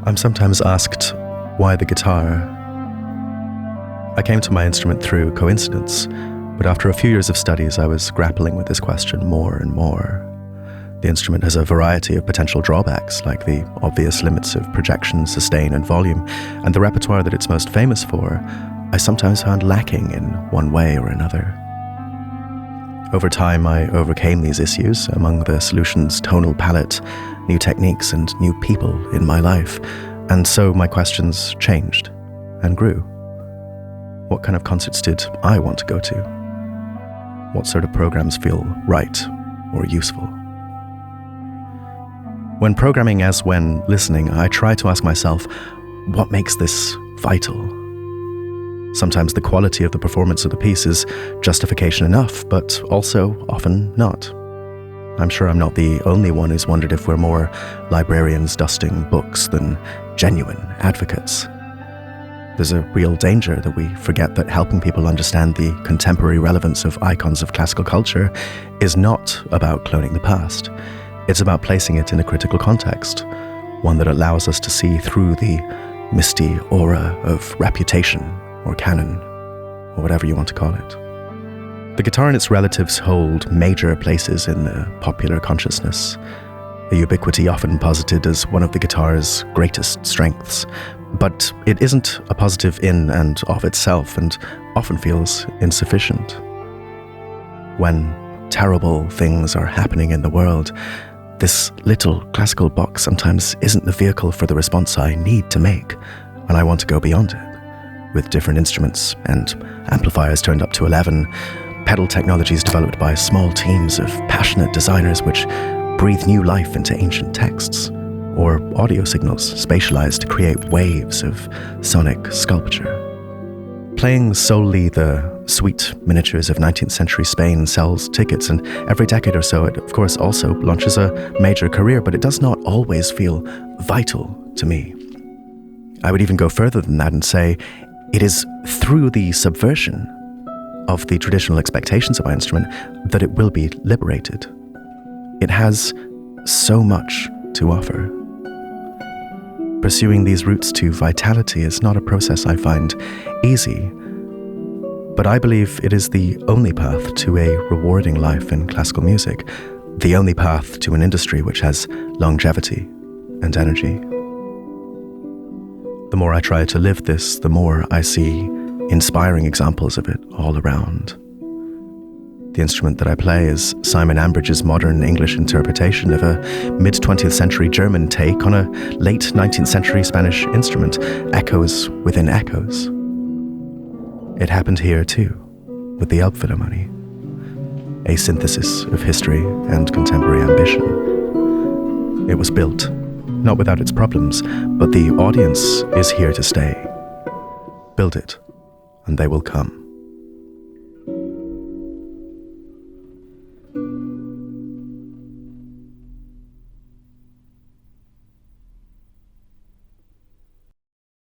I'm sometimes asked, why the guitar? I came to my instrument through coincidence, but after a few years of studies, I was grappling with this question more and more. The instrument has a variety of potential drawbacks, like the obvious limits of projection, sustain, and volume, and the repertoire that it's most famous for, I sometimes found lacking in one way or another. Over time, I overcame these issues, among the solutions tonal palette, new techniques, and new people in my life, and so my questions changed and grew. What kind of concerts did I want to go to? What sort of programs feel right or useful? When programming as when listening, I try to ask myself, what makes this vital? Sometimes the quality of the performance of the piece is justification enough, but also often not. I'm sure I'm not the only one who's wondered if we're more librarians dusting books than genuine advocates. There's a real danger that we forget that helping people understand the contemporary relevance of icons of classical culture is not about cloning the past. It's about placing it in a critical context, one that allows us to see through the misty aura of reputation or canon, or whatever you want to call it. The guitar and its relatives hold major places in the popular consciousness, a ubiquity often posited as one of the guitar's greatest strengths, but it isn't a positive in and of itself and often feels insufficient. When terrible things are happening in the world, this little classical box sometimes isn't the vehicle for the response I need to make, and I want to go beyond it. With different instruments and amplifiers turned up to 11, pedal technologies developed by small teams of passionate designers which breathe new life into ancient texts, or audio signals spatialized to create waves of sonic sculpture. Playing solely the sweet miniatures of 19th century Spain sells tickets, and every decade or so it, of course, also launches a major career, but it does not always feel vital to me. I would even go further than that and say it is through the subversion of the traditional expectations of my instrument that it will be liberated. It has so much to offer. Pursuing these routes to vitality is not a process I find easy, but I believe it is the only path to a rewarding life in classical music, the only path to an industry which has longevity and energy. The more I try to live this, the more I see inspiring examples of it all around. The instrument that I play is Simon Ambridge's modern English interpretation of a mid-20th century German take on a late 19th century Spanish instrument, echoes within echoes. It happened here too, with the Elbphilharmonie, a synthesis of history and contemporary ambition. It was built, not without its problems, but the audience is here to stay. Build it, and they will come.